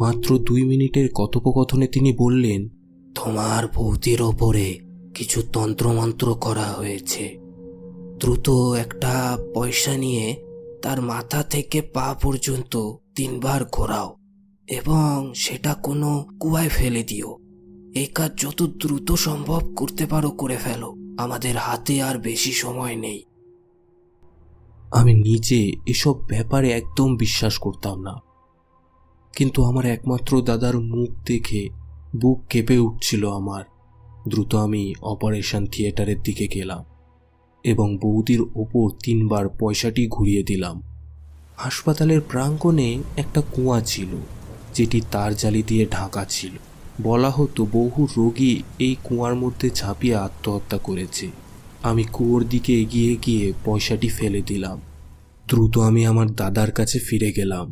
মাত্র 2 মিনিটের কথোপকথনে তিনি বললেন, তোমার বৌদির ওপরে কিছু তন্ত্রমন্ত্র করা হয়েছে। দ্রুত একটা পয়সা নিয়ে তার মাথা থেকে পা পর্যন্ত 3 বার ঘোরাও এবং সেটা কোনো কুয়ায় ফেলে দিও। এই কাজ যত দ্রুত সম্ভব করতে পারো করে ফেলো, আমাদের হাতে আর বেশি সময় নেই। আমি নিজে এসব ব্যাপারে একদম বিশ্বাস করতাম না, কিন্তু আমার একমাত্র দাদার মুখ দেখে বুক কেঁপে উঠছিল আমার। দ্রুত আমি অপারেশন থিয়েটারের দিকে গেলাম এবং বৌদির ওপর 3 বার পয়সাটি ঘুরিয়ে দিলাম। হাসপাতালের প্রাঙ্গণে একটা কুয়া ছিল, যেটি তার জালি দিয়ে ঢাকা ছিল। বলা হতো বহু রোগী এই কুয়ার মধ্যে ঝাঁপিয়ে আত্মহত্যা করেছে। আমি কুয়োর দিকে এগিয়ে গিয়ে পয়সাটি ফেলে দিলাম। দ্রুত আমি আমার দাদার কাছে ফিরে গেলাম।